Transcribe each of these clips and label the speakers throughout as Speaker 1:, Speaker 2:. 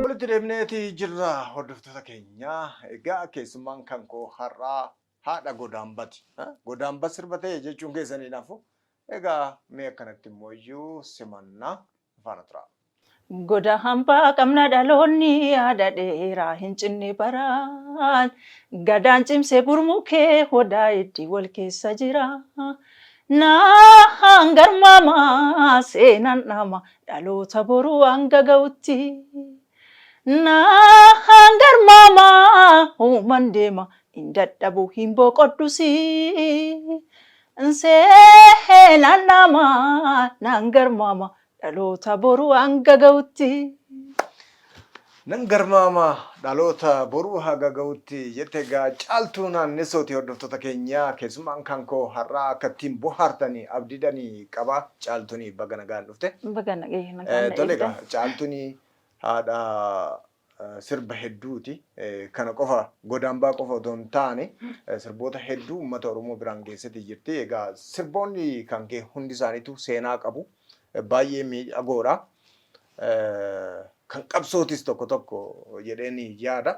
Speaker 1: Walitti deemneeti jirra hordoftoota keenya. Egaa keessummaan kan koo har'aa haadha Godaanbaati. Godaanba sirba ta'e jechuun keessaniidhaafu. Egaa mee akkanatti immoo iyyuu simannaa faana tura.
Speaker 2: Goda hambaa qabna dhaloonni yaada dheeraa hin cinne baraan. Gadaan cimsee gurmukee hodaa itti wal keessa jira. Naan garmaamaa seenaan nama dhaloota boruu hanga ga'utti. Naan garmaamaa uuman deema hin dadhabu hin boqodhusi. Seenaan nama naan garmaamaa. Dhaloota boruu hanga ga'utti.
Speaker 1: Nan garmaama dhaloota boruu hanga ga'utti jettee egaa caaltuu naannessooti hordoftoota keenya keessummaan kan koo har'aa akka ittiin bohaartanii abdiidanii qaba. Caaltuun baga nagaan dhufte.
Speaker 2: Baga nagaan
Speaker 1: Tole egaa caaltuun haadha sirba hedduuti. Kana qofa Godaanbaa qofa otoo hin taane sirboota hedduu uummata Oromoo biraan geessatti jirti. Egaa sirboonni kan kee hundi isaaniitu seenaa qabu. Baay'ee miidhagoodha. Kan qabsootis tokko tokko jedheeni yaada.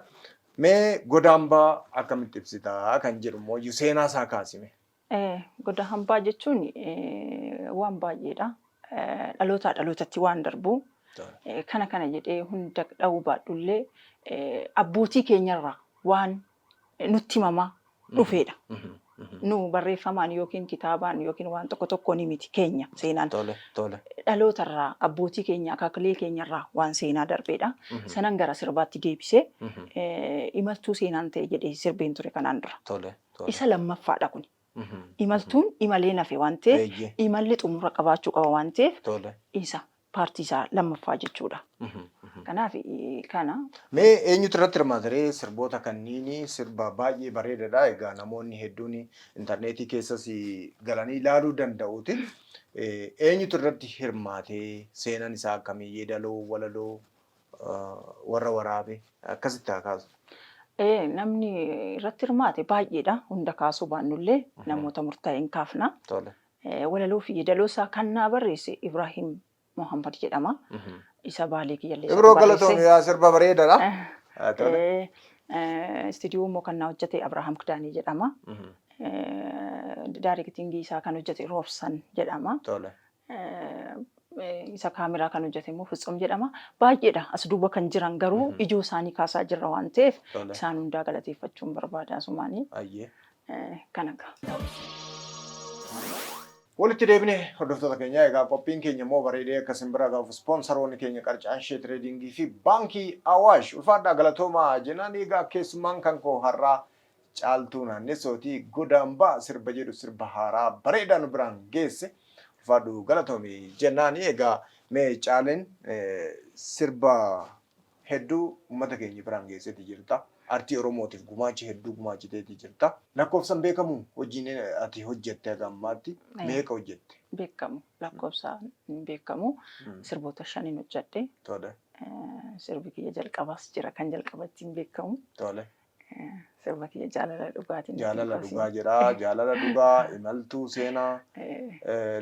Speaker 1: Mee Godaanbaa akkamitti ibsitaa kan jedhu immoo seenaa isaa kaasime.
Speaker 2: Godaanbaa jechuun waan baay'eedha. Dhalootaa dhalootatti waan darbu. Kana jedhee hunda dha'uu baadhullee abbootii keenyarraa waan nutti himamaa dhufeedha. Nu barreeffamaan yookiin kitaabaan yookiin waan tokko ni miti keenya seenaan. Dhalootarraa abbootii keenya akaakilee keenyarraa waan seenaa darbeedha. Sanan gara sirbaatti deebisee imaltuu seenaan ta'e jedhee sirbeen ture kanaan dura. Isa lammaffaadha kun. Imaltuun imalee nafe waan ta'eef imalli xumura qabaachuu qaba waan ta'eef isa paartii isaa lammaffaa jechuudha. Kanaaf kana.
Speaker 1: Mee eenyutu irratti hirmaatee sirboota kanniini sirba baay'ee bareedaadha. Egaa namoonni hedduun intarneetii keessas galanii ilaaluu danda'uuti. Eenyutu irratti hirmaatee seenaan isaa akkamii yeedaloo walaloo warra waraabe akkasitti haa kaasu.
Speaker 2: Namni irratti hirmaate baay'eedha. Hunda kaasuu baannullee namoota murtaa'een kaafna. Walaloo fi yeedaloo isaa kan naa barreesse Ibrahim Muhammad jedhama. Isa baalee kiyyallee.
Speaker 1: Ibroo galatoon yaa sirba bareedaadha.
Speaker 2: Istiidiyoo immoo kan naa hojjete Abrahaam Kidaanii jedhama. Daayirektingii isaa kan hojjete Roobsan jedhama. Isa kaameraa kan hojjete immoo Fitsum jedhama. Baay'eedha. As duuba kan jiran garuu ijoo isaanii kaasaa jirra waan ta'eef isaan hundaa galateeffachuun barbaada asumaanii. Kanaga.
Speaker 1: Walitti deebinee hordoftoota keenya egaa qophiin keenya immoo bareedee akka simbira gaafa ispoonsaroonni keenya Qarcaashee Tireedingii fi Baankii Awaash ulfaadhaa galatoomaa jennaan egaa keessummaan kan koo har'aa caaltuu naannessooti Godaanbaa sirba jedhu sirba haaraa bareedaan biraan geesse ulfaadhu galatoomii jennaan egaa mee caaleen sirba hedduu uummata keenya biraan geessetti jirta. Artii Oromootiif gumaacha hedduu gumaachiteetii jirta. Lakkoofsaan beekamu hojiin ati hojjette hanga ammaatti meeqa hojjette?
Speaker 2: Beekamu lakkoofsaan beekamu sirboota 5 hojjette. Sirbi kiyya jalqabaas jira kan jalqabatti hin beekamu. Sirba kiyya jaalala dhugaatiin.
Speaker 1: Jaalala dhugaa jira. Jaalala dhugaa imaltuu seenaa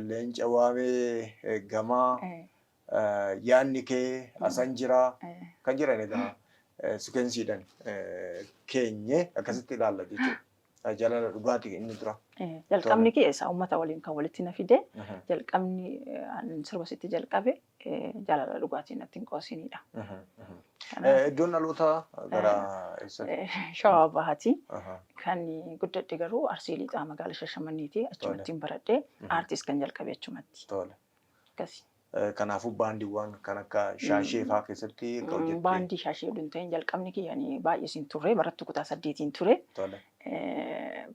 Speaker 1: leenca waamee gamaa yaanni kee asan jira kan jiran egaa. Sukeensiidhaan keenya akkasitti ilaalla jechuudha. Jaalala dhugaatii inni dura.
Speaker 2: Jalqabni keessa uummata waliin kan walitti na fide jalqabni sirba sitti jalqabe jaalala dhugaatii natti hin qoosinidha.
Speaker 1: Iddoon dhaloota gara eessatti?
Speaker 2: Shawaa Bahaati. Kan guddadhe garuu Arsii Lixaa magaalaa Shashamanneeti achumatti baradhee aartiis kan jalqabe achumatti. Akkasi.
Speaker 1: Kanaafuu baandiiwwan kan akka shaashee fa'aa keessatti hojjette.
Speaker 2: Baandii shaashee hedduun ta'een jalqabni kiyyanii baay'ee turre barattuu kutaa 8 ture.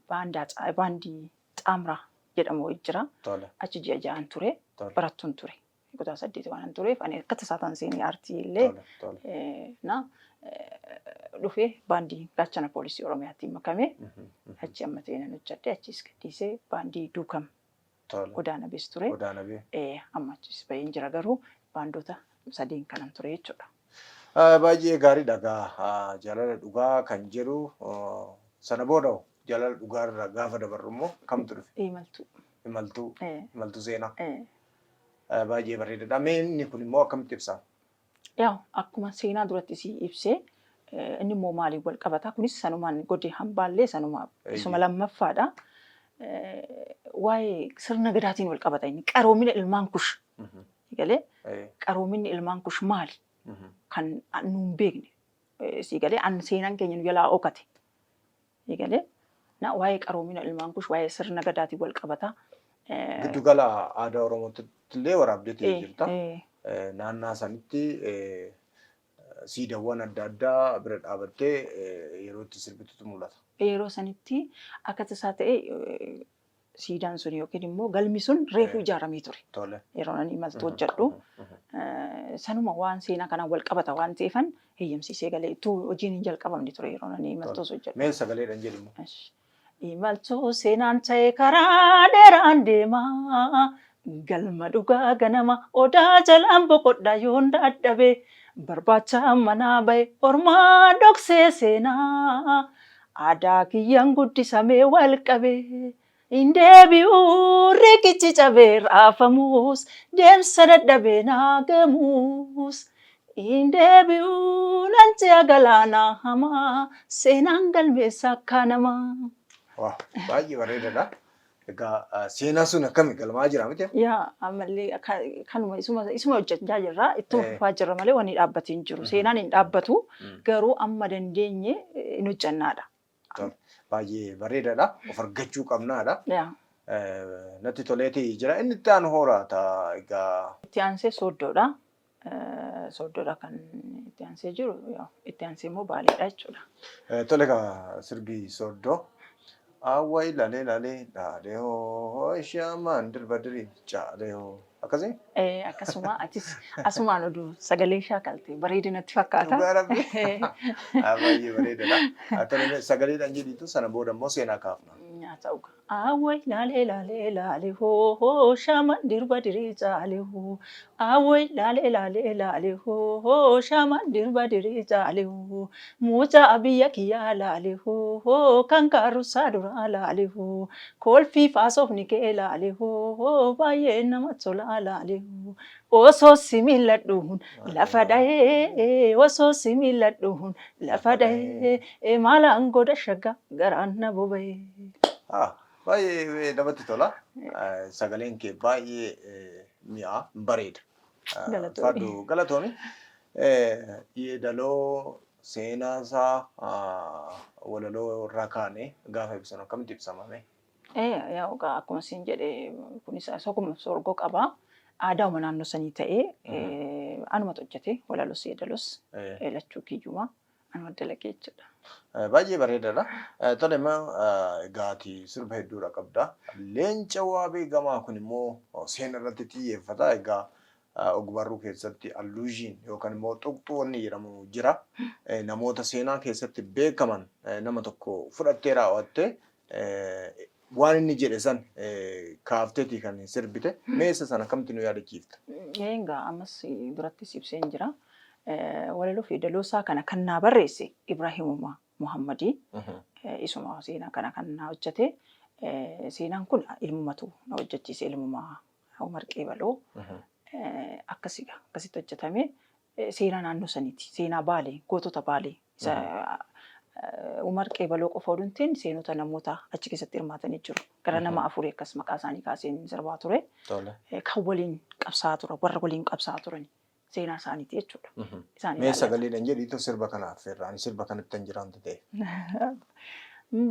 Speaker 2: Baandii xaamraa jedhamu jira. Achi ji'a 6 ture. Barattuun ture. Kutaa 8 waan tureef ani akka tasaatan seenii aartii illee dhufee baandii gaachana poolisii Oromiyaatti makame. Achi amma ta'een hojjette achis gadhiisee baandii duukam. Godaana bees ture. Amma achis baheen jira garuu baandota 3 kanan ture jechuudha.
Speaker 1: Baay'ee gaariidha gaa jaalala dhugaa kan jedhu sana booda jaalala dhugaa irraa gaafa dabarru immoo kamtu dhufe?
Speaker 2: Imaltuu.
Speaker 1: imaltuu seenaa. Baay'ee bareedaadha. Mee inni kun immoo akkamitti ibsa?
Speaker 2: Yaa akkuma seenaa duratti si ibsee inni immoo maaliif wal qabata? Kunis sanumaan godee hambaallee sanuma isuma lammaffaadha. Waa'ee sirna gadaatiin wal qabata inni qaroomina ilmaan kush. Galee qaroominni ilmaan kush maali? Kan nuun beekne. Galee an seenaan keenya nu jalaa ookate. Galee waa'ee qaroomina ilmaan kush waa'ee sirna gadaatiin wal qabata.
Speaker 1: Giddugala aadaa Oromootti illee waraabdee jirta. Naannaa sanitti siidaawwan adda addaa bira dhaabattee yeroo itti sirbitutu mul'ata.
Speaker 2: Yeroo sanitti akka tasaa ta'e siidaan sun yookiin immoo galmi sun reefuu ijaaramee ture. Yeroo ani imaltuu hojjedhu sanuma waan seenaa kanaan wal qabata waan ta'eefan heeyyamsiisee galee itti hojiin hin jalqabamne ture yeroo ani imaltuu hojjedhu.
Speaker 1: Mee sagaleedhaan jedhimu.
Speaker 2: Imaltuu seenaan ta'e karaa dheeraan deemaa galma dhugaa ganama odaa jalaan boqodhaa yoon dadhabe barbaacha manaa bahe ormaa dhoksee seenaa aadaa kiyyaan guddisamee wal qabee hin deebi'uu riqichi cabee raafamuus deemsa dadhabee naagamuus hin deebi'uu lancee galaanaa hamaa seenaan galmeessa akka namaa.
Speaker 1: Baay'ee bareedaadha. Egaa seenaa sun akkami galmaa jira miti?
Speaker 2: Yaa ammallee kanuma isuma hojjechaa jirra. Ittuma fufaa jirra malee waan hin dhaabbatee hin jiru. Seenaan hin dhaabbatu garuu amma dandeenye hin hojjennaadha.
Speaker 1: Baay'ee bareedaadha. Of argachuu qabnaadha. Natti toleetii jira. Inni itti aanu horaata egaa.
Speaker 2: Itti aansee sooddoodha. Sooddoodha kan itti aansee jiru. Itti aansee immoo baaleedha jechuudha.
Speaker 1: Tole egaa sirbi sooddoo. Awwai lale lale ho shaman dirbadri chale ho akkasii
Speaker 2: akkasuma atis asumaan oduu sagalee shaakalte bareedinatti fakkaata.
Speaker 1: Baay'ee bareedadha. Akkana sagaleedhaan jedhitu sana booda immoo seenaa kaafna.
Speaker 2: Nyaata uga. Awwai lale ho shaman dirbadri chale ho awwai lale ho shaman dirbadri chale ho mucha abiyya kiyya lale ho kan karusa dura lale ho kolfi faasoof ni kee lale ho baay'ee namatti tola lale ho osoo similladhuun lafa dhahee osoo similladhuun lafa dhahee maalaan godha shagga garaan na boba'ee.
Speaker 1: Baay'ee namatti tola. Sagaleen kee baay'ee mi'aa bareeda. Fadhu galatooni. Yeedaloo seenaa isaa walaloo irraa kaane gaafa ibsan akkamitti ibsamame?
Speaker 2: Akkuma siin jedhe kunis akkuma sorgoo qaba. Aadaa naannoo sanii ta'ee anumatu hojjete walaloo yeedaloos lachuu kiyyuma anuma dalagee jechuudha.
Speaker 1: Baay'ee bareedaadha. Tole immoo egaati sirba hedduudha qabda. Leenca waa beekamaa kun immoo seenaa irratti xiyyeeffata. Egaa ogbarruu keessatti alluuziin yookaan immoo tuqxuu wanni jedhamu jira. Namoota seenaa keessatti beekaman nama tokko fudhattee raawwattee waan inni jedhe san kaafteetii kan sirbite. Meessa sana akkamitti nu yaadachiifta?
Speaker 2: Egaa ammas duratti ibseen jira. Walaloo yeedaloosaa kana kan naa barreesse Ibraahimuma Muhammadii. Isuma seenaa kana kan naa hojjete. Seenaan kun ilmumatu na hojjechiise ilmuma Umar Qeebaloo. Akkasitti hojjetame seenaa naannoo saniiti. Seenaa Baalee, gootota Baalee. Umar Qeebaloo qofa oduun ta'in seenota namoota achi keessatti hirmaatanii jiru. Gara nama afurii akkas maqaa isaanii kaaseen sirbaa ture. Kan waliin qabsaa ture, warra waliin qabsaa turani. Seenaa isaaniiti jechuudha.
Speaker 1: Mee sagaleedhaan jedhiitu sirba kanaaf irraan sirba kanatti hin jiraantu ta'e.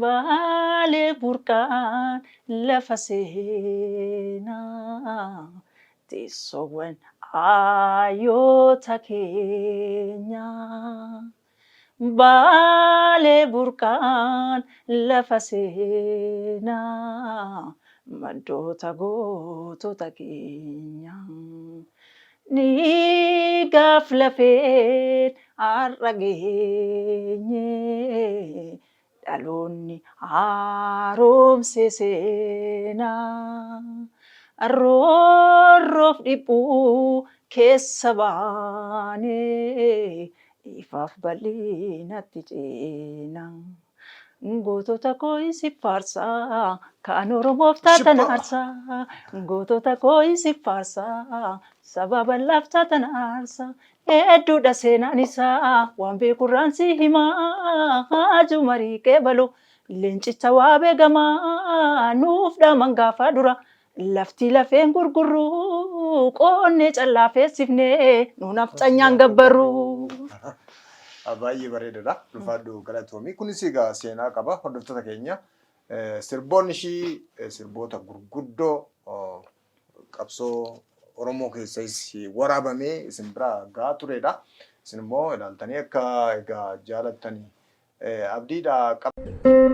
Speaker 2: Baalee burqaan lafa seenaa teessoowwan hayyoota keenyaa. Baalee burqaan lafa seenaa maddoota gootota keenyaa. Ni gaaf lafeen har'a geenye dhaloonni haaromse seenaa. Roorroof dhiphuu keessa baanee ifaaf bal'inatti ceenaa. Gootota koo isi faarsaa kan Oromoof taatan aarsaa. Gootota koo isi faarsaa saba bal'aaf taatan aarsaa. Hedduudha seenaan isaa waan beekurraan si himaa. Haaju marii qeebaloo leencicha waa beekamaa nuuf dhaaman gaafa dura. Lafti lafeen gurgurru qoonnee callaa feessifnee nuunaaf canyaan gabbarru.
Speaker 1: Baay'ee bareedaadha. Ulfaadhu galatoomii. Kunis egaa seenaa qaba. Hordoftoota keenya sirboonni ishii sirboota gurguddoo qabsoo Oromoo keessas waraabamee isin biraa gahaa turedha. Isin immoo ilaaltanii akka egaa jaalattanii abdiidha qaba.